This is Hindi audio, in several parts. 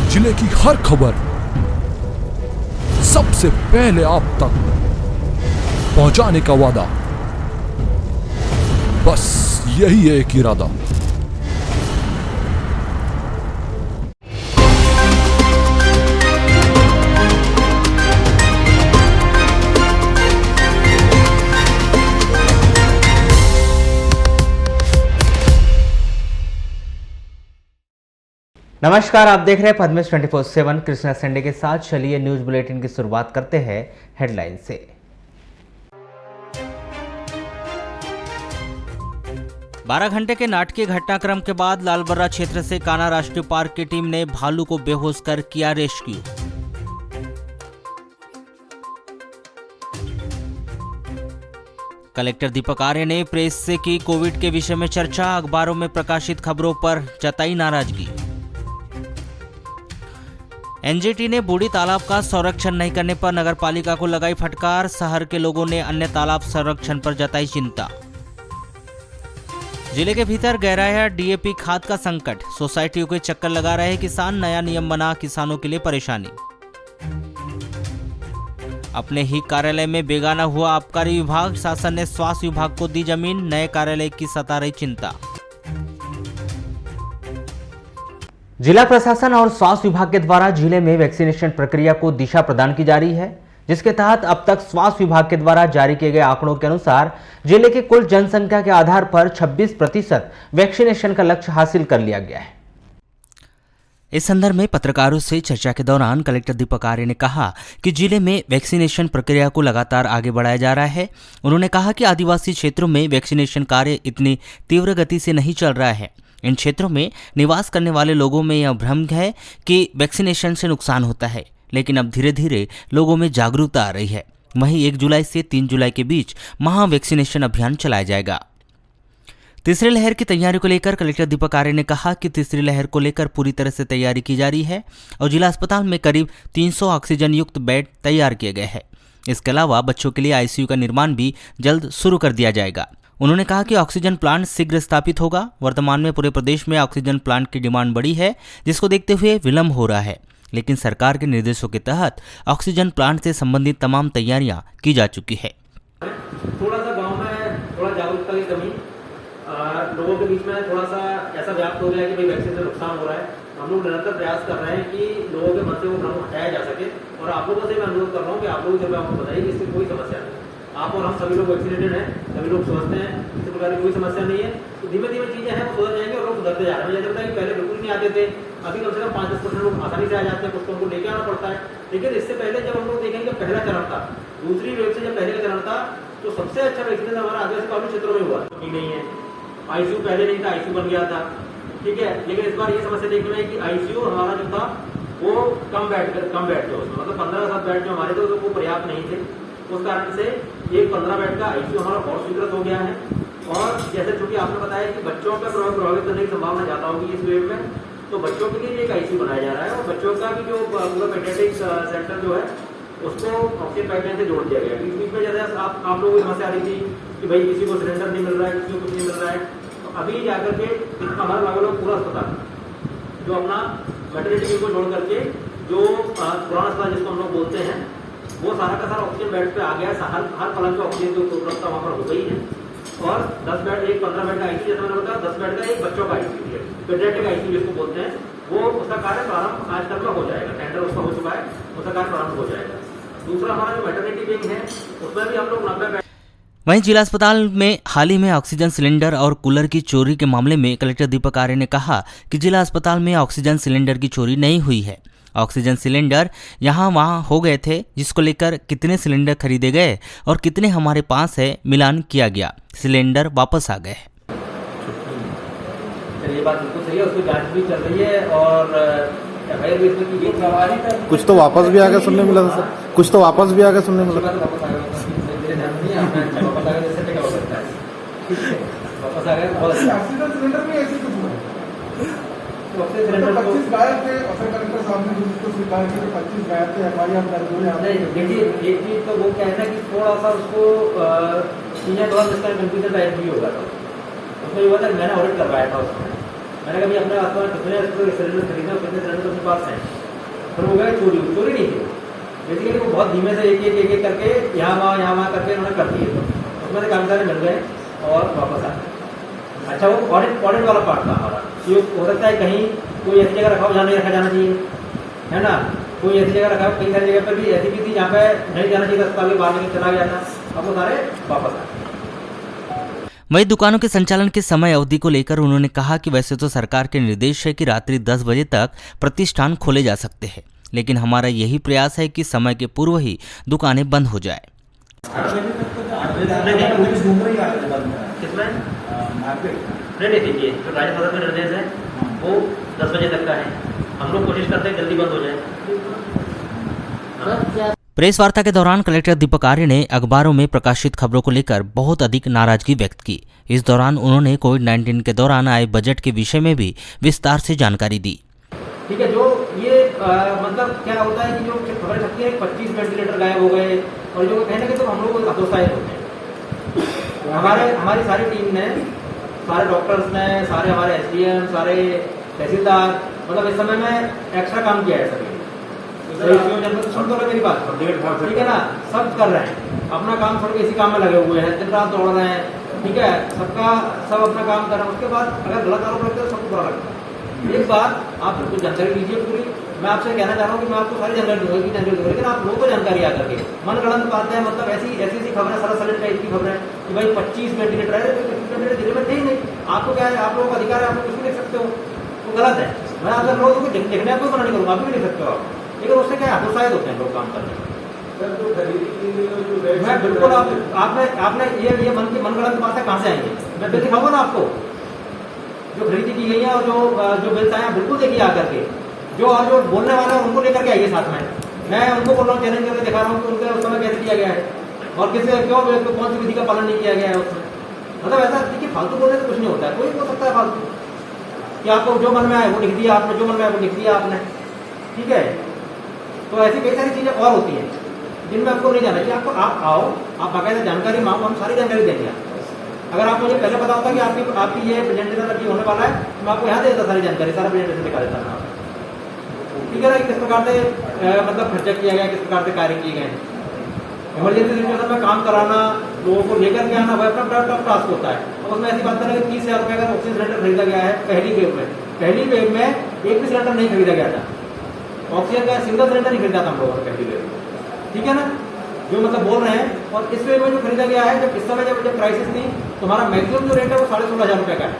जिले की हर खबर सबसे पहले आप तक पहुंचाने का वादा, बस यही है एक इरादा। नमस्कार, आप देख रहे हैं पद्मेश 24/7 कृष्णा संडे के साथ। चलिए न्यूज बुलेटिन की शुरुआत करते हैं हेडलाइन से। बारह घंटे के नाटकीय घटनाक्रम के बाद लालबर्रा क्षेत्र से कान्हा राष्ट्रीय पार्क की टीम ने भालू को बेहोश कर किया रेस्क्यू। कलेक्टर दीपक आर्य ने प्रेस से की कोविड के विषय में चर्चा, अखबारों में प्रकाशित खबरों पर जताई नाराजगी। एनजीटी ने बूढ़ी तालाब का संरक्षण नहीं करने पर नगरपालिका को लगाई फटकार, शहर के लोगों ने अन्य तालाब संरक्षण पर जताई चिंता। जिले के भीतर गहराया डीएपी खाद का संकट, सोसाइटियों के चक्कर लगा रहे किसान, नया नियम बना किसानों के लिए परेशानी। अपने ही कार्यालय में बेगाना हुआ आबकारी विभाग, शासन ने स्वास्थ्य विभाग को दी जमीन, नए कार्यालय की सता रही चिंता। जिला प्रशासन और स्वास्थ्य विभाग के द्वारा जिले में वैक्सीनेशन प्रक्रिया को दिशा प्रदान की जा रही है, जिसके तहत अब तक स्वास्थ्य विभाग के द्वारा जारी किए गए आंकड़ों के अनुसार जिले के कुल जनसंख्या के आधार पर 26% वैक्सीनेशन का लक्ष्य हासिल कर लिया गया है। इस संदर्भ में पत्रकारों से चर्चा के दौरान कलेक्टर दीपक आर्य ने कहा कि जिले में वैक्सीनेशन प्रक्रिया को लगातार आगे बढ़ाया जा रहा है। उन्होंने कहा कि आदिवासी क्षेत्रों में वैक्सीनेशन कार्य इतनी तीव्र गति से नहीं चल रहा है। इन क्षेत्रों में निवास करने वाले लोगों में यह भ्रम है कि वैक्सीनेशन से नुकसान होता है, लेकिन अब धीरे धीरे लोगों में जागरूकता आ रही है। वहीं 1 जुलाई से 3 जुलाई के बीच महा वैक्सीनेशन अभियान चलाया जाएगा। तीसरी लहर की तैयारी को लेकर कलेक्टर दीपक आर्य ने कहा कि तीसरी लहर को लेकर पूरी तरह से तैयारी की जा रही है और जिला अस्पताल में करीब 300 ऑक्सीजन युक्त बेड तैयार किए गए हैं। इसके अलावा बच्चों के लिए आईसीयू का निर्माण भी जल्द शुरू कर दिया जाएगा। उन्होंने कहा कि ऑक्सीजन प्लांट शीघ्र स्थापित होगा। वर्तमान में पूरे प्रदेश में ऑक्सीजन प्लांट की डिमांड बढ़ी है, जिसको देखते हुए विलंब हो रहा है, लेकिन सरकार के निर्देशों के तहत ऑक्सीजन प्लांट से संबंधित तमाम तैयारियां की जा चुकी है। थोड़ा सा गांव में थोड़ा जागरूकता की कमी, लोगों के बीच में थोड़ा सा ऐसा व्याप्त हो गया है कि भाई वैक्सीन से नुकसान हो रहा है। हम लोग निरंतर प्रयास कर रहे हैं कि लोगों के मन से वो भ्रम हटाया जा सके, और आप लोगों से मैं अनुरोध कर रहा हूँ कि आप लोग जब आपको बताइए कि इससे कोई समस्या नहीं। आप और हम सभी लोग वैक्सीनेटेड हैं, सभी लोग समझते हैं किसी प्रकार की कोई समस्या नहीं है। तो धीमे धीमे चीजें हैं वो सुधर जाएंगे और लोग सुधरते जा रहे हैं। मुझे लगता है कि पहले बिल्कुल नहीं आते थे, अभी कम से कम 5-10% लोग आसानी से आ जाते हैं, कुछ तो उनको लेके आना पड़ता है। लेकिन इससे पहले जब हम लोग देखेंगे पहला चरण था, दूसरी वेव से जब पहले का चरण था, तो सबसे अच्छा वैक्सीनेशन हमारा आदिवासी कानून क्षेत्रों में हुआ। नहीं है आईसीयू, पहले नहीं था, आईसीयू बन गया था, ठीक है। लेकिन इस बार ये समस्या देखने में कि आईसीयू हमारा जो था वो कम बैठ थे उसमें, मतलब 15 बेड जो हमारे थे वो पर्याप्त नहीं थे। उस कारण से एक 15 बेड का आईसीयू हमारा बहुत स्वीकृत हो गया है। और जैसे चूंकि आपने बताया कि बच्चों पर प्रभावित करने की संभावना ज्यादा होगी इस वेव में, तो बच्चों के लिए एक आईसीयू बनाया जा रहा है। और बच्चों का भी जो पूरा पेडियाट्रिक सेंटर जो है उसको ऑक्सीजन पाइपलाइन से जोड़ दिया गया। बीच में जैसे आप लोगों की समस्या आ रही थी कि भाई किसी को सिलेंडर नहीं मिल रहा है, किसी को कुछ नहीं मिल रहा है, तो अभी जाकर के हमारा लगभग पूरा अस्पताल जो अपना मैटरनिटी को जोड़ करके जो पुराना अस्पताल जिसको हम लोग बोलते हैं, वो सारा का सारा ऑक्सीजन बेड पे आ गया है। हर पलंग का ऑक्सीजन की उपलब्धता वहाँ पर हो गई है। और 10 बेड, एक 15 बेड का आईसीयू जैसा मैंने बताया, 10 बेड का एक बच्चों का आईसीयू है, पेडियाट्रिक आईसीयू जिसको बोलते हैं, वो उसका कार्य प्रारंभ आज तक में हो जाएगा। टेंडर उसका हो चुका है, उसका कार्य प्रारंभ हो जाएगा। दूसरा हमारा जो मैटरनिटी विंग है उसमें भी हम लोग 90 बेड। वहीं जिला अस्पताल में हाल ही में ऑक्सीजन सिलेंडर और कूलर की चोरी के मामले में कलेक्टर दीपक आर्य ने कहा कि जिला अस्पताल में ऑक्सीजन सिलेंडर की चोरी नहीं हुई है। ऑक्सीजन सिलेंडर यहाँ वहाँ हो गए थे, जिसको लेकर कितने सिलेंडर खरीदे गए और कितने हमारे पास है मिलान किया गया, सिलेंडर वापस आ गए। ये बात बिल्कुल सही है, उसकी जांच भी चल रही है और कुछ तो वापस भी आगे सुनने मिला था सर, कुछ तो वापस भी आगे सुनने मिला। वापस आ गया। सिलेंडर 25 गायब थे, और कलेक्टर साहब ने जिसको स्वीकार किया कि 25 गायब थे, एफआईआर दर्ज हुई। देखिए एक चीज तो वो कहना कि थोड़ा सा उसको चीजें थोड़ा इसका कंफ्यूजन टाइप भी होगा, तो उसमें ये हुआ था मैंने ऑडिट करवाया था उसमें, मैंने कभी अपने आसपास कितने सिलेंडर खरीदे और कितने सिलेंडर अपने पास हैं, फिर वो गए चोरी नहीं थी। बेसिकली वो बहुत धीमे से एक करके यहाँ वहाँ करके उन्होंने कर दिए, तो उसमें से काफ़ी सारे मिल गए और वापस आ गए। अच्छा, वो ऑडिट वाला पार्ट था हमारा, ये हो सकता है कहीं कोई ऐसी जगह रखा हो जहाँ नहीं रखा जाना चाहिए, है ना, कोई ऐसी जगह रखा हो, कई सारी जगह पर भी ऐसी भी थी जहाँ पे नहीं जाना चाहिए, अस्पताल के बाहर निकल चला गया था, अब वो सारे वापस आ गए। वहीं दुकानों के संचालन के समय अवधि को लेकर उन्होंने कहा कि वैसे तो सरकार के निर्देश है कि रात्रि 10 बजे तक प्रतिष्ठान खोले जा सकते हैं, लेकिन हमारा यही प्रयास है कि समय के पूर्व ही दुकानें बंद हो जाए। नहीं देखिए, जो राज्य सरकार का निर्देश है वो 10 बजे तक का है, हम लोग कोशिश करते हैं जल्दी बंद हो जाए। प्रेस वार्ता के दौरान कलेक्टर दीपक आर्य ने अखबारों में प्रकाशित खबरों को लेकर बहुत अधिक नाराजगी व्यक्त की। इस दौरान उन्होंने कोविड-19 के दौरान आए बजट के विषय में भी विस्तार से जानकारी दी। ठीक है, जो ये मतलब क्या होता है कि जो खबरें छपती है 25 वेंटिलेटर गायब हो गए, और जो कहने के तो हम लोग हतोत्साहित होते हैं। हमारी सारी टीम ने, सारे डॉक्टर्स ने, सारे हमारे एसडीएम, सारे तहसीलदार, मतलब इस समय में एक्स्ट्रा काम किया है सभी। सुन तो मेरी बात, ठीक है ना, सब कर रहे हैं अपना काम, छोड़ के इसी काम में लगे हुए हैं, दिन रात दौड़ रहे हैं, ठीक है, सब अपना काम कर रहे हैं। उसके बाद अगर गलत आरोप लगता है तो सबको बुरा लगता है। एक बात आप बिल्कुल जानकारी लीजिए पूरी, मैं आपसे कहना चाह रहा हूँ कि मैं आपको सारी जानकारी दूंगा, लेकिन आप लोगों को जानकारी आ करके मन गलत बात है, मतलब ऐसी खबरें सरसलिट टाइप की खबरें कि भाई 25 वेंटिलेटर है, 25 वेंटिलेटर दिल्ली में थे ही नहीं, आपको क्या है, आप लोगों का अधिकार है, आप लोग कुछ भी लिख सकते हो, तो गलत है। मैं आप लोगों को लिखने को मना नहीं करूँगा, आप भी लिख सकते हो आप, लेकिन उससे क्या हतोत्साहित होते हैं लोग काम करने में। मैं बिल्कुल आपने ये मन गलत बात है, कहाँ से आएंगे, मैं बिल दिखाऊंगा ना आपको, जो खरीदी की गई है और जो बिल्स आए हैं बिल्कुल देखिए आकर के, जो बोलने वाले हैं उनको लेकर के आइए साथ में। मैं उनको बोल रहा हूँ, चैलेंज करके दिखा रहा हूँ कि उनके उस समय कैसे किया गया है और क्यों कौन सी विधि का पालन नहीं किया गया है उसमें। मतलब ऐसा देखिए, फालतू बोलने से कुछ नहीं होता है, कोई बोल सकता है फालतू कि आपको जो मन में आए वो लिख दिया आपने, जो मन में आए वो लिख दिया आपने, ठीक है। तो ऐसी कई सारी चीज़ें और होती हैं जिनमें आपको नहीं जाना चाहिए। आपको आप आओ, आप बाकायदा जानकारी मांगो, हम सारी जानकारी देंगे। अगर आप मुझे पहले पता होता कि आपकी ये प्रेजेंटेशन अभी होने वाला है, तो मैं आपको यहाँ दे देता सारी जानकारी, सारा प्रेजेंटेशन दिखा देता मैं आपको, ठीक है ना, किस प्रकार से मतलब खर्चा किया गया, किस प्रकार से कार्य किए गए। इमरजेंसी सिचुएशन में काम कराना, लोगों को लेकर के आना, वह अपना टफ टास्क होता है। और उसमें ऐसी बात करें कि 30,000 रुपये का ऑक्सीजन सिलेंडर खरीदा गया है पहली वेव में एक भी सिलेंडर नहीं खरीदा गया था, ऑक्सीजन का सिंगल सिलेंडर नहीं खरीदा था हम लोगों ने पहली वेव में, ठीक है ना, जो मतलब बोल रहे हैं। और इस वेव में जो खरीदा गया है, जब इस समय जब क्राइसिस थी, तो हमारा मैक्सिमम जो रेट है वो 16,500 रुपये का है।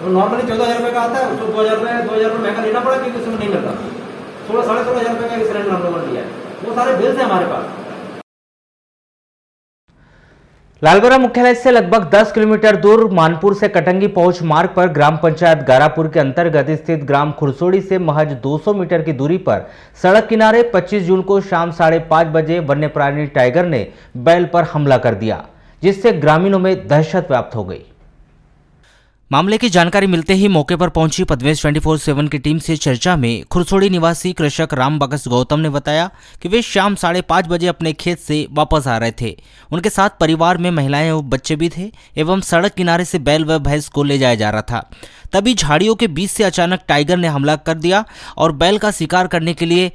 वो नॉर्मली 14,000 रुपये का आता है, उसको 2,000 रुपये महंगा लेना पड़ा क्योंकि उसमें नहीं मिलता। 16,500 रुपये का सिलेंडर हम लोगों ने लिया है, वो सारे बिल्स हैं हमारे पास। लालगोरा मुख्यालय से लगभग 10 किलोमीटर दूर मानपुर से कटंगी पहुंच मार्ग पर ग्राम पंचायत गारापुर के अंतर्गत स्थित ग्राम खुरसोड़ी से महज 200 मीटर की दूरी पर सड़क किनारे 25 जून को शाम 5:30 बजे वन्य प्राणी टाइगर ने बैल पर हमला कर दिया, जिससे ग्रामीणों में दहशत व्याप्त हो गई। मामले की जानकारी मिलते ही मौके पर पहुंची पद्मेश 24/7 की टीम से चर्चा में खुरसोड़ी निवासी कृषक राम बगस गौतम ने बताया कि वे शाम 5:30 बजे अपने खेत से वापस आ रहे थे। उनके साथ परिवार में महिलाएं और बच्चे भी थे एवं सड़क किनारे से बैल व भैंस को ले जाया जा रहा था। तभी झाड़ियों के बीच से अचानक टाइगर ने हमला कर दिया और बैल का शिकार करने के लिए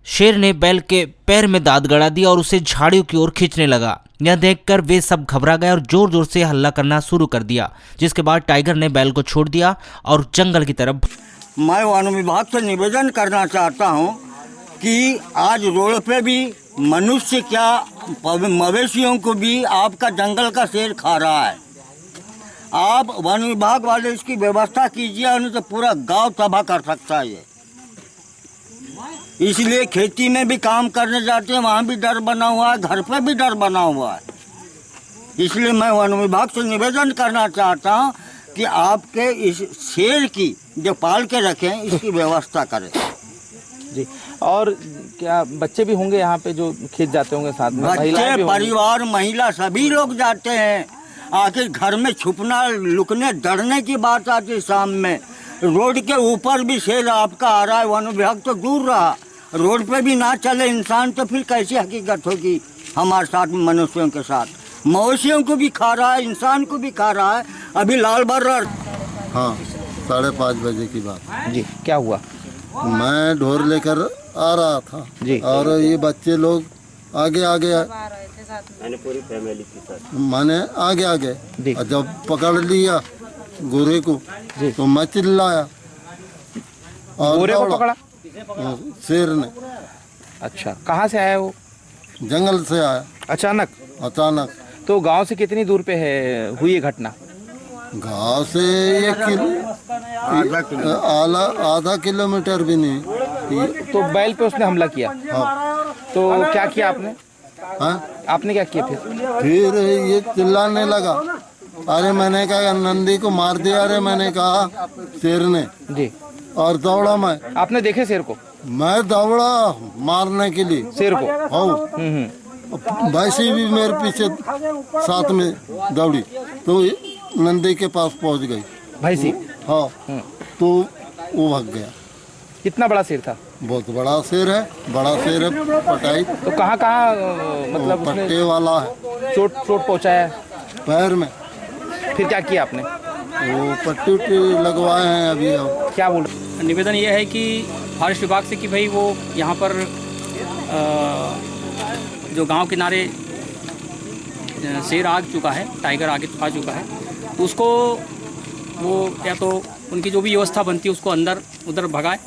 शेर ने बैल के पैर में दांत गड़ा दिया और उसे झाड़ियों की ओर खींचने लगा। यह देखकर वे सब घबरा गए और जोर जोर से हल्ला करना शुरू कर दिया, जिसके बाद टाइगर ने बैल को छोड़ दिया और जंगल की तरफ। मैं वन विभाग से निवेदन करना चाहता हूं कि आज रोड पे भी मनुष्य क्या मवेशियों को भी आपका जंगल का शेर खा रहा है। आप वन विभाग वाले इसकी व्यवस्था कीजिए, नहीं तो पूरा गांव तबाह कर सकता है ये। इसलिए खेती में भी काम करने जाते हैं, वहाँ भी डर बना हुआ है, घर पे भी डर बना हुआ है। इसलिए मैं वन विभाग से निवेदन करना चाहता हूँ कि आपके इस शेर की जो पाल के रखें इसकी व्यवस्था करें जी। और क्या बच्चे भी होंगे यहाँ पे जो खेत जाते होंगे साथ में? बच्चे, परिवार, महिला सभी लोग जाते हैं। आखिर घर में छुपना, लुकने, डरने की बात आती है। शाम में रोड के ऊपर भी शेर आपका आ रहा है, वन विभाग तो दूर रहा, रोड पे भी ना चले इंसान तो फिर कैसी हकीकत होगी हमारे साथ, मनुष्यों के साथ। मवेशियों को भी खा रहा है, इंसान को भी खा रहा है। अभी लाल बर्र, हाँ 5:30 बजे की बात। जी, क्या हुआ? मैं ढोर लेकर आ रहा था जी। और ये बच्चे लोग आगे आगे पूरी फैमिली के साथ मैंने आगे जी। और जब पकड़ लिया गोरे को जी। तो मैं चिल्लाया और गोरे को दौड़ा। पकड़ा? शेर ने। अच्छा, कहाँ से आया वो? जंगल से आया अचानक? अचानक। तो गांव से कितनी दूर पे है हुई ये घटना? गांव से 1 किलोमीटर भी नहीं। तो बैल पे उसने हमला किया? हाँ। तो क्या किया आपने? हाँ? आपने क्या किया फिर ये चिल्लाने लगा। अरे मैंने कहा नंदी को मार दिया। अरे मैंने कहा शेर ने। जी। और दौड़ा मैं। आपने देखे शेर को? मैं दौड़ा मारने के लिए शेर को? हाँ। भैंसी भी मेरे पीछे साथ में दौड़ी तो नंदी के पास पहुंच गई भैंसी? हाँ। तो वो भाग गया। कितना बड़ा शेर था? बहुत बड़ा शेर है। बड़ा शेर है पटाई। तो कहाँ मतलब उसने पट्टे वाला है। चोट पहुंचाया? पैर में। फिर क्या किया आपने? वो पट्टी उट्टी लगवाए हैं अभी। अब क्या बोल? निवेदन ये है कि फॉरेस्ट विभाग से कि भाई वो यहाँ पर जो गांव किनारे शेर आ चुका है, टाइगर आगे आ चुका है, उसको वो या तो उनकी जो भी व्यवस्था बनती है उसको अंदर उधर भगाए।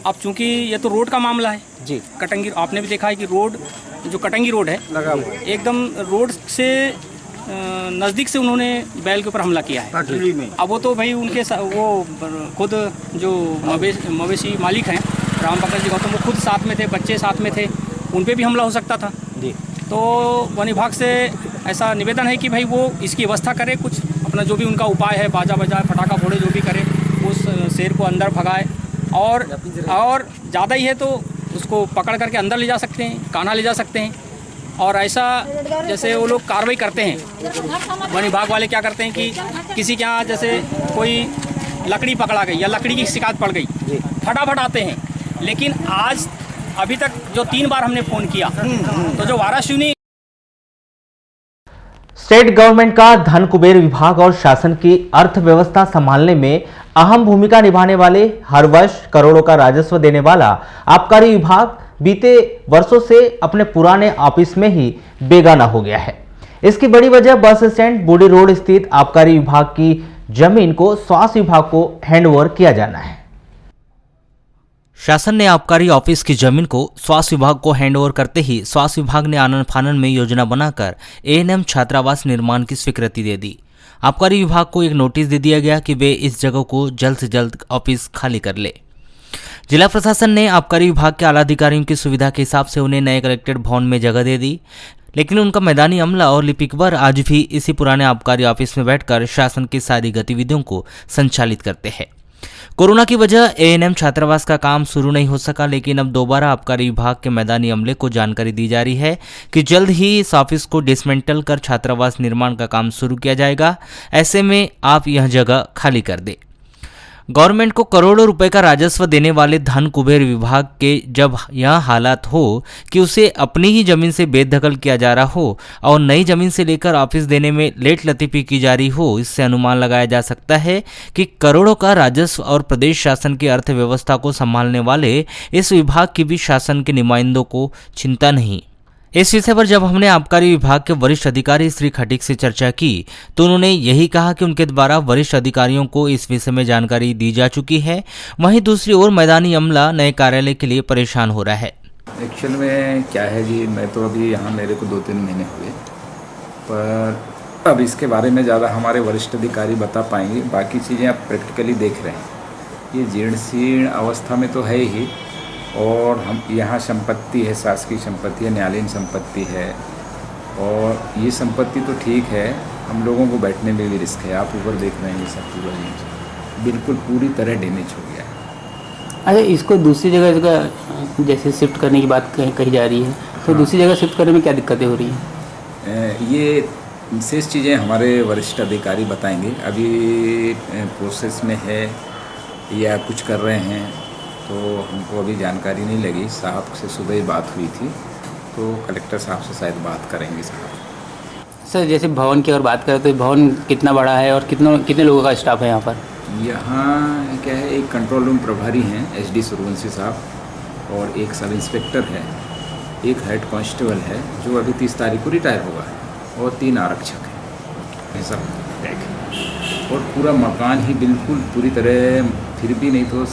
अब चूंकि ये तो रोड का मामला है जी, कटंगी, आपने भी देखा है कि रोड जो कटंगी रोड है लगा हुआ है। एकदम रोड से नज़दीक से उन्होंने बैल के ऊपर हमला किया है। अब वो तो भाई उनके वो खुद जो मवेशी मालिक हैं राम प्रकाश जी गौतम, वो खुद साथ में थे, बच्चे साथ में थे, उन पे भी हमला हो सकता था जी। तो वन विभाग से ऐसा निवेदन है कि भाई वो इसकी व्यवस्था करे, कुछ अपना जो भी उनका उपाय है, बाजा बजाए, पटाखा फोड़े, जो भी करे, उस शेर को अंदर भगाए और ज़्यादा ही है तो उसको पकड़ करके अंदर ले जा सकते हैं, कान्हा ले जा सकते हैं। और ऐसा जैसे वो लोग कार्रवाई करते हैं, वन विभाग वाले क्या करते हैं कि किसी के यहाँ जैसे कोई लकड़ी पकड़ा गई या लकड़ी की शिकायत पड़ गई, फटाफट आते हैं। लेकिन आज अभी तक जो 3 बार हमने फ़ोन किया तो जो वाराशुनी स्टेट गवर्नमेंट का धन कुबेर विभाग और शासन की अर्थव्यवस्था संभालने में अहम भूमिका निभाने वाले हर वर्ष करोड़ों का राजस्व देने वाला आबकारी विभाग बीते वर्षों से अपने पुराने ऑफिस में ही बेगाना हो गया है। इसकी बड़ी वजह बस स्टैंड बूढ़ी रोड स्थित आबकारी विभाग की जमीन को स्वास्थ्य विभाग को हैंडओवर किया जाना है। शासन ने आबकारी ऑफिस की जमीन को स्वास्थ्य विभाग को हैंडओवर करते ही स्वास्थ्य विभाग ने आनन फानन में योजना बनाकर एएनएम छात्रावास निर्माण की स्वीकृति दे दी। आबकारी विभाग को एक नोटिस दे दिया गया कि वे इस जगह को जल्द से जल्द ऑफिस खाली कर ले। जिला प्रशासन ने आबकारी विभाग के आला अधिकारियों की सुविधा के हिसाब से उन्हें नए कलेक्ट्रेट भवन में जगह दे दी, लेकिन उनका मैदानी अमला और लिपिकवर आज भी इसी पुराने आबकारी ऑफिस में बैठकर शासन की सारी गतिविधियों को संचालित करते हैं। कोरोना की वजह एएनएम छात्रावास का काम शुरू नहीं हो सका, लेकिन अब दोबारा आबकारी विभाग के मैदानी अमले को जानकारी दी जा रही है कि जल्द ही इस ऑफिस को डिसमेंटल कर छात्रावास निर्माण का काम शुरू किया जाएगा। ऐसे में आप यह जगह खाली कर दें। गवर्नमेंट को करोड़ों रुपए का राजस्व देने वाले धन कुबेर विभाग के जब यह हालात हो कि उसे अपनी ही जमीन से बेदखल किया जा रहा हो और नई जमीन से लेकर ऑफिस देने में लेट लतीफी की जा रही हो, इससे अनुमान लगाया जा सकता है कि करोड़ों का राजस्व और प्रदेश शासन की अर्थव्यवस्था को संभालने वाले इस विभाग की भी शासन के नुमाइंदों को चिंता नहीं। इस विषय पर जब हमने आबकारी विभाग के वरिष्ठ अधिकारी श्री खटीक से चर्चा की तो उन्होंने यही कहा कि उनके द्वारा वरिष्ठ अधिकारियों को इस विषय में जानकारी दी जा चुकी है। वहीं दूसरी ओर मैदानी अमला नए कार्यालय के लिए परेशान हो रहा है। एक्चुअल में क्या है जी, मैं तो अभी यहाँ मेरे को 2-3 महीने हुए, पर अब इसके बारे में ज़्यादा हमारे वरिष्ठ अधिकारी बता पाएंगे। बाकी चीज़ें आप प्रैक्टिकली देख रहे हैं, ये जीर्ण शीर्ण अवस्था में तो है ही, और हम यहाँ संपत्ति है, शासकीय संपत्ति है, न्यायालयीन संपत्ति है, और ये संपत्ति तो ठीक है, हम लोगों को बैठने में भी रिस्क है। आप ऊपर देख रहे हैं, ये सब पूरा बिल्कुल पूरी तरह डैमेज हो गया है। अच्छा, इसको दूसरी जगह जैसे शिफ्ट करने की बात कही जा रही है, तो दूसरी जगह शिफ्ट करने में क्या दिक्कतें हो रही हैं? ये विशेष चीज़ें हमारे वरिष्ठ अधिकारी बताएंगे। अभी प्रोसेस में है या कुछ कर रहे हैं, तो हमको अभी जानकारी नहीं लगी। साहब से सुबह ही बात हुई थी, तो कलेक्टर साहब से शायद बात करेंगे साहब। सर, जैसे भवन की अगर बात करें तो भवन कितना बड़ा है और कितने लोगों का स्टाफ है यहाँ पर? यहाँ क्या है, एक कंट्रोल रूम प्रभारी हैं SD सूर्यवंशी साहब, और एक सब इंस्पेक्टर है, एक हेड कांस्टेबल है जो अभी 30 तारीख को रिटायर हुआ है, और 3 आरक्षक हैं। ये सब टैग है और पूरा मकान ही बिल्कुल पूरी तरह, फिर भी नहीं तो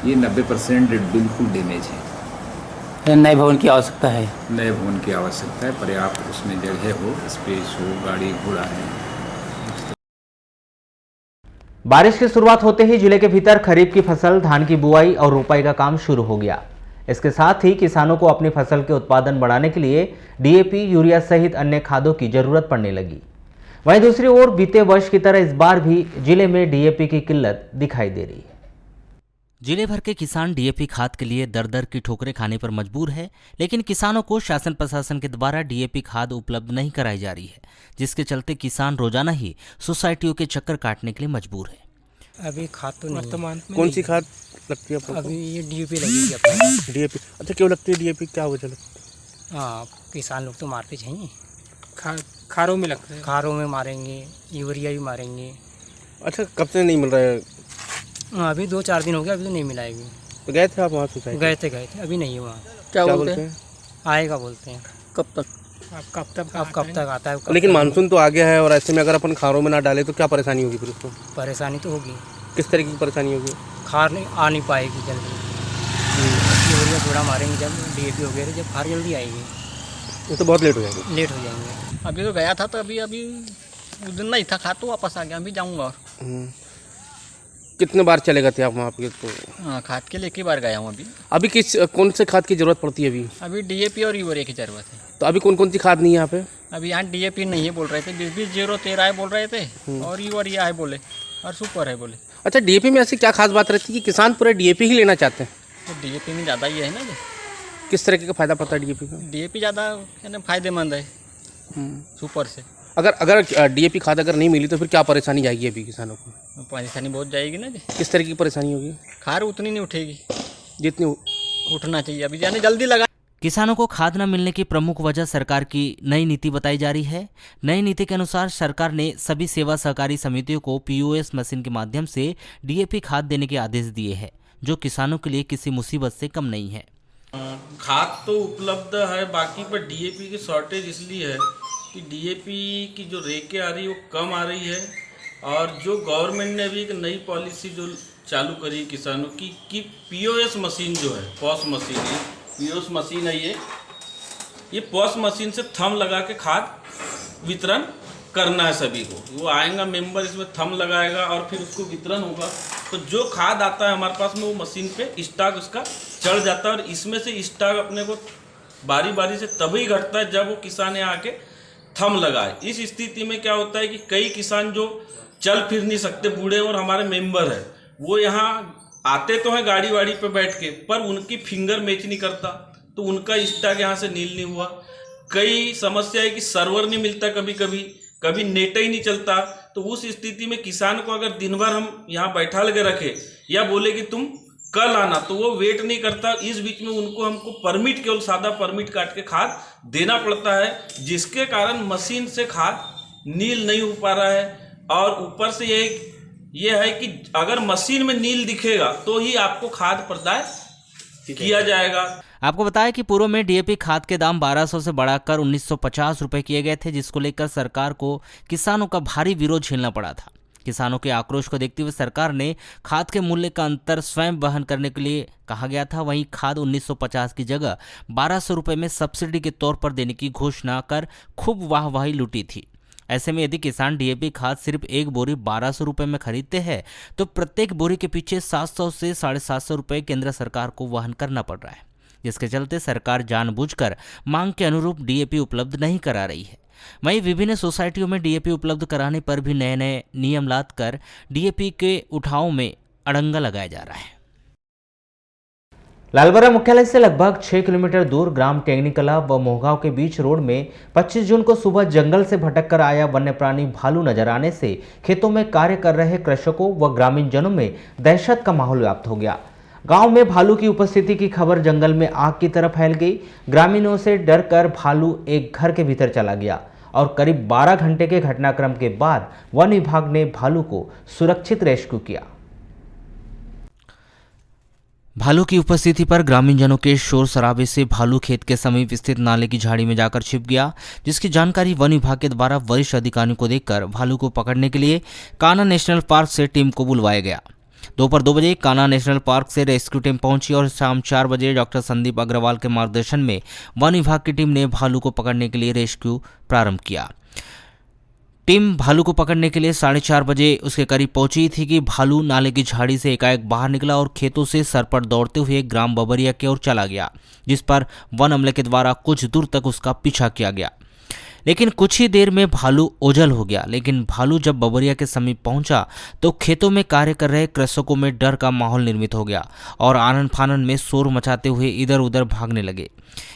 ये 90% बिल्कुल डैमेज है। नए भवन की आवश्यकता है। नए भवन की आवश्यकता है, पर्याप्त उसमें जगह हो, स्पेस हो, गाड़ी घोड़ा है। बारिश की शुरुआत होते ही जिले के भीतर खरीफ की फसल, धान की बुआई और रोपाई का काम शुरू हो गया। इसके साथ ही किसानों को अपनी फसल के उत्पादन बढ़ाने के लिए DAP, यूरिया सहित अन्य खादों की जरूरत पड़ने लगी। वहीं दूसरी ओर बीते वर्ष की तरह इस बार भी जिले में DAP की किल्लत दिखाई दे रही है। जिले भर के किसान DAP खाद के लिए दर दर की ठोकरें खाने पर मजबूर है, लेकिन किसानों को शासन प्रशासन के द्वारा DAP खाद उपलब्ध नहीं कराई जा रही है, जिसके चलते किसान रोजाना ही सोसाइटियों के चक्कर काटने के लिए मजबूर है। अभी खाद तो वर्तमान में कौन सी खाद लगती है आपको? अभी ये DAP लगेगी अपने। DAP? अच्छा, क्यों लगती है DAP, क्या वजह लगती है? हाँ, किसान लोग तो मारते चाहिए। खारों में लगते हैं, खारों में मारेंगे, यूरिया भी मारेंगे। अच्छा, कब से नहीं मिल रहा है? अभी 2-4 दिन हो गया, अभी तो नहीं मिलाएगी। तो गए थे आप वहाँ सोसाइटी? गए थे, अभी नहीं है वहाँ। क्या बोलते हैं? आएगा बोलते हैं। कब तक? अब कब तक आता है? लेकिन मानसून तो आ गया है, और ऐसे में अगर अपन खारों में ना डाले तो क्या परेशानी होगी फिर उसको? परेशानी तो होगी। किस तरीके की परेशानी होगी? खार नहीं आ नहीं पाएगी जल्दी। यूरिया थोड़ा मारेंगे जब, DAP वगैरह जब खार जल्दी आएगी। ये तो बहुत लेट हो जाएगा। लेट हो जाएंगे। अभी तो गया था, तो अभी उस दिन नहीं था खाद, तो वापस आ गया। अभी जाऊँगा। और कितने बार चले गए थे आप वहाँ पे? तो हाँ, खाद के लिए एक ही बार गया हूँ। अभी कौन से खाद की जरूरत पड़ती है? अभी DAP और यूरिया की जरूरत है। तो अभी कौन सी खाद नहीं है यहाँ पे? अभी यहाँ DAP नहीं है बोल रहे थे, 20-20-0-13 है बोल रहे थे, और यूरिया है बोले, और सुपर है बोले। अच्छा, DAP में ऐसी क्या खास बात रहती है कि किसान पूरे DAP ही लेना चाहते हैं? तो DAP में ज़्यादा ही है ना। किस तरीके का फायदा पड़ता है DAP में? DAP ज़्यादा फायदेमंद है सुपर से। अगर DAP खाद अगर नहीं मिली तो फिर क्या परेशानी आएगी अभी किसानों को? परेशानी बहुत जाएगी ना जी। किस तरीके की परेशानी होगी? खार उतनी नहीं उठेगी जितनी उठना चाहिए। अभी जाने जल्दी लगा। किसानों को खाद न मिलने की प्रमुख वजह सरकार की नई नीति बताई जा रही है। नई नीति के अनुसार सरकार ने सभी सेवा सहकारी समितियों को POS मशीन के माध्यम से DAP खाद देने के आदेश दिए हैं, जो किसानों के लिए किसी मुसीबत से कम नहीं है। खाद तो उपलब्ध है बाकी, पर DAP की शॉर्टेज इसलिए है कि DAP की जो रेकें आ रही है वो कम आ रही है, और जो गवर्नमेंट ने भी एक नई पॉलिसी जो चालू करी किसानों की कि POS मशीन जो है, POS मशीन है, POS मशीन है ये POS मशीन से थंब लगा के खाद वितरण करना है सभी को। वो आएगा मेंबर, इसमें थंब लगाएगा और फिर उसको वितरण होगा। तो जो खाद आता है हमारे पास में, वो मशीन पे स्टॉक उसका चढ़ जाता है, और इसमें से स्टॉक अपने को बारी बारी से तभी घटता है जब वो किसान यहाँ आके थंब लगाए। इस स्थिति में क्या होता है कि कई किसान जो चल फिर नहीं सकते, बूढ़े और हमारे मेंबर है, वो यहाँ आते तो हैं गाड़ी वाड़ी पे बैठ के, पर उनकी फिंगर मैच नहीं करता, तो उनका स्टॉक यहाँ से नील नहीं हुआ। कई समस्या है कि सर्वर नहीं मिलता, कभी नेट ही नहीं चलता। तो उस स्थिति में किसान को अगर दिन भर हम यहाँ बैठा लगे रखे या बोले कि तुम कल आना, तो वो वेट नहीं करता। इस बीच में हमको परमिट, केवल सादा परमिट काट के खाद देना पड़ता है, जिसके कारण मशीन से खाद नील नहीं हो पा रहा है। और ऊपर से ये है कि अगर मशीन में नील दिखेगा तो ही आपको खाद प्रदाय किया जाएगा। आपको बताया कि पूर्व में DAP खाद के दाम 1200 से बढ़ाकर 1950 रुपए किए गए थे, जिसको लेकर सरकार को किसानों का भारी विरोध झेलना पड़ा था। किसानों के आक्रोश को देखते हुए सरकार ने खाद के मूल्य का अंतर स्वयं वहन करने के लिए कहा गया था। वहीं खाद 1950 की जगह 1200 रुपए में सब्सिडी के तौर पर देने की घोषणा कर खूब वाहवाही लूटी थी। ऐसे में यदि किसान DAP खाद सिर्फ एक बोरी 1200 रुपए में खरीदते हैं, तो प्रत्येक बोरी के पीछे 700 से 750 रुपए केंद्र सरकार को वहन करना पड़ रहा है, जिसके चलते सरकार जानबूझकर मांग के अनुरूप DAP उपलब्ध नहीं करा रही है। वहीं विभिन्न सोसाइटियों में DAP उपलब्ध कराने पर भी नए नए नियम लादकर DAP के उठाव में अड़ंगा लगाया जा रहा है। लालबर्रा मुख्यालय से लगभग 6 किलोमीटर दूर ग्राम टेंगनीकला व मोहगांव के बीच रोड में 25 जून को सुबह जंगल से भटक कर आया वन्य प्राणी भालू नजर आने से खेतों में कार्य कर रहे कृषकों व ग्रामीण जनों में दहशत का माहौल व्याप्त हो गया। गांव में भालू की उपस्थिति की खबर जंगल में आग की तरह फैल गई। ग्रामीणों से डरकर भालू एक घर के भीतर चला गया और करीब 12 घंटे के घटनाक्रम के बाद वन विभाग ने भालू को सुरक्षित रेस्क्यू किया। भालू की उपस्थिति पर ग्रामीणजनों के शोर शराबे से भालू खेत के समीप स्थित नाले की झाड़ी में जाकर छिप गया, जिसकी जानकारी वन विभाग के द्वारा वरिष्ठ अधिकारियों को देकर भालू को पकड़ने के लिए कान्हा नेशनल पार्क से टीम को बुलवाया गया। दोपहर 2 बजे कान्हा नेशनल पार्क से रेस्क्यू टीम पहुंची और शाम 4 बजे डॉक्टर संदीप अग्रवाल के मार्गदर्शन में वन विभाग की टीम ने भालू को पकड़ने के लिए रेस्क्यू प्रारंभ किया। टीम भालू को पकड़ने के लिए 4:30 बजे उसके करीब पहुंची थी कि भालू नाले की झाड़ी से एकाएक बाहर निकला और खेतों से सरपट दौड़ते हुए ग्राम बबरिया की ओर चला गया, जिस पर वन अमले के द्वारा कुछ दूर तक उसका पीछा किया गया, लेकिन कुछ ही देर में भालू ओझल हो गया। लेकिन भालू जब बबरिया के समीप पहुंचा तो खेतों में कार्य कर रहे कृषकों में डर का माहौल निर्मित हो गया और आनन फानन में शोर मचाते हुए इधर उधर भागने लगे।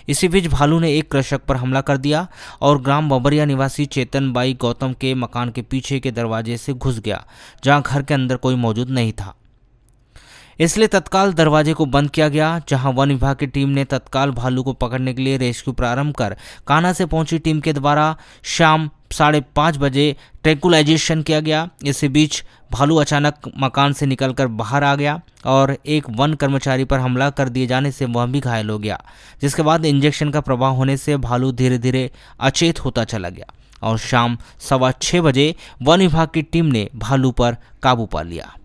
इसी बीच भालू ने एक कृषक पर हमला कर दिया और ग्राम बबरिया निवासी चेतन बाई गौतम के मकान के पीछे के दरवाजे से घुस गया, जहां घर के अंदर कोई मौजूद नहीं था। इसलिए तत्काल दरवाजे को बंद किया गया, जहां वन विभाग की टीम ने तत्काल भालू को पकड़ने के लिए रेस्क्यू प्रारंभ कर कान्हा से पहुंची टीम के द्वारा शाम 5:30 बजे ट्रैंकुलाइजेशन किया गया। इसी बीच भालू अचानक मकान से निकलकर बाहर आ गया और एक वन कर्मचारी पर हमला कर दिए जाने से वह भी घायल हो गया, जिसके बाद इंजेक्शन का प्रभाव होने से भालू धीरे धीरे अचेत होता चला गया और शाम 6:15 बजे वन विभाग की टीम ने भालू पर काबू पा लिया।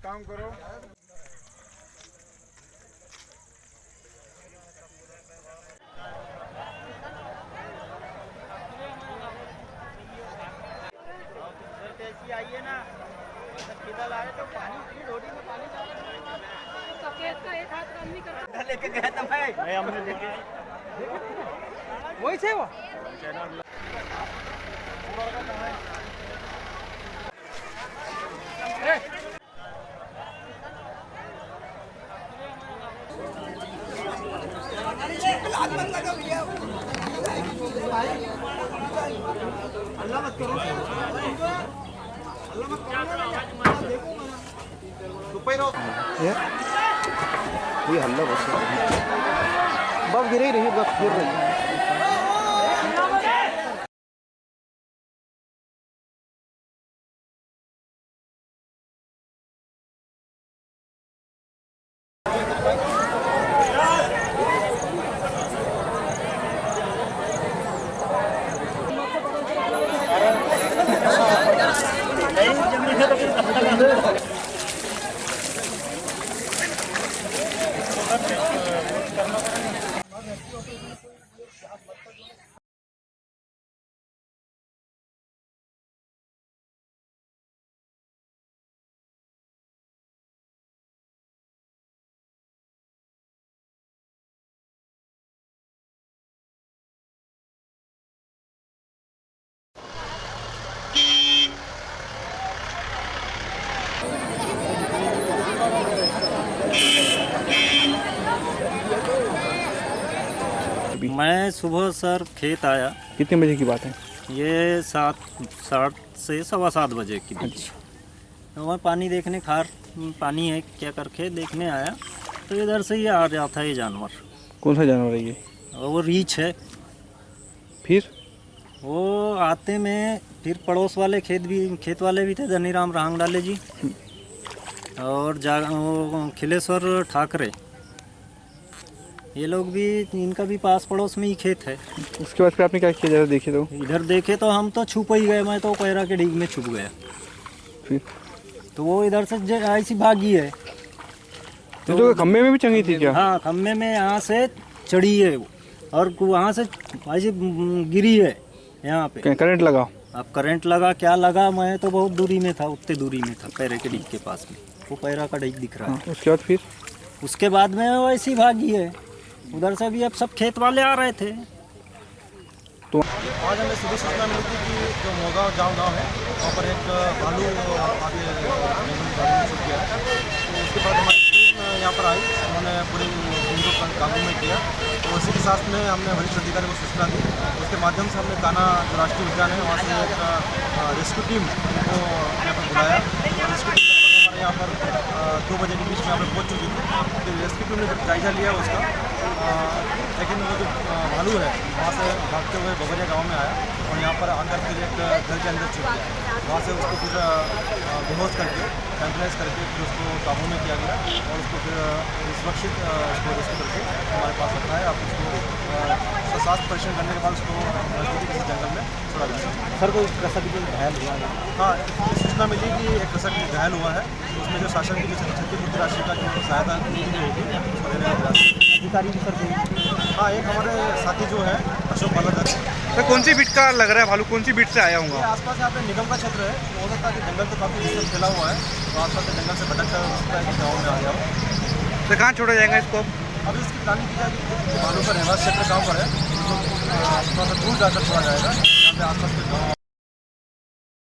काम करो। आइए ना, किधर आ रहे तो पानी रोटी में पानी लेके गया था मैं हमने लेके वही थे वो अल्लाह मत करो, अल्लाह मत करो, देखो ये हल्ला बस गिर ही रही, बस गिर रही है। मैं सुबह सर खेत आया। कितने बजे की बात है? ये 7:30 से 7:15 बजे की बात है। वहाँ पानी देखने खार पानी है क्या करके देखने आया तो इधर से ये आ रहा था ये जानवर। कौन सा जानवर है ये? वो रीछ है। फिर वो आते में फिर पड़ोस वाले खेत वाले भी थे, धनीराम राहंगडाले जी और वो खिलेश्वर ठाकरे, ये लोग भी, इनका भी पास पड़ोस में ही खेत है। उसके बाद फिर आपने क्या किया? जरा देखे तो। इधर देखे तो हम तो छुप ही गए, मैं तो पैरा के डीग में छुप गया। फिर तो वो इधर से ऐसी भागी है। तो खम्भे में भी चंगी थी क्या? हाँ, खम्भे में यहाँ से चढ़ी है और वहाँ से ऐसी गिरी है यहाँ पे। करंट लगा? अब करंट लगा क्या लगा, मैं तो बहुत दूरी में था, उतने दूरी में था, पैरे के डीग के पास में, वो पैरा का डीग दिख रहा है। उसके बाद फिर उसके बाद में वो ऐसी भागी है। उधर से भी अब सब खेत वाले आ रहे थे। तो आज हमें सीधी सूचना मिली थी कि जो मोगांव गाँव है वहाँ पर एक भालू आगे छुप गया। तो उसके बाद हमारी टीम यहाँ पर आई, उन्होंने पूरी टीम को काबू में किया। तो उसी के साथ में हमने वरिष्ठ अधिकारी को सूचना दी, उसके माध्यम से हमने कान्हा जो राष्ट्रीय उद्यान है वहाँ से एक रेस्क्यू टीम को यहाँ पर बुलाया। रेस्क्यू टीम हमारे यहाँ पर 2 बजे के बीच में यहाँ पर पहुँच चुकी थी। फिर रेस्क्यू टीम ने जब जायजा लिया उसका, लेकिन वो जो भालू है वहाँ से भागते हुए बबरिया गांव में आया और यहाँ पर आकर फिर एक घर के अंदर छुप गया। वहाँ से उसको फिर बेहोश करके ट्रैंकुलाइज करके फिर उसको काबू में किया गया और उसको फिर सुरक्षित उसको रेस्क्यू करके हमारे पास रखा है। अब उसको स्वास्थ्य परीक्षण करने के बाद उसको नजदीकी किसी जंगल में छोड़ा जाएगा। सर कोई कृषक भी घायल हुआ है? हाँ, सूचना मिली कि एक कृषक घायल हुआ है, उसमें जो शासन की क्षतिपूर्ति राशि का जो सहायता होगी उसको देने का प्रयास। अधिकारी भी सर कोई? हाँ, एक हमारे साथी जो है अशोक बालाधर। सर कौन सी बीट का लग रहा है भालू, कौन सी बीट से आया ये आसपास यहाँ पे निगम का क्षेत्र है, हो सकता है कि जंगल तो काफ़ी विस्तृत फैला हुआ है, तो आसपास के जंगल से भटक कर हो सकता है कि गाँव में आ गया हो। तो कहाँ छोड़ा जाएगा इसको? अभी इसकी प्लानिंग की जाएगी कि भालू का रहवास क्षेत्र गाँव पर है, तो थोड़ा सा दूर जाकर छोड़ा जाएगा, यहाँ पे आसपास के गाँव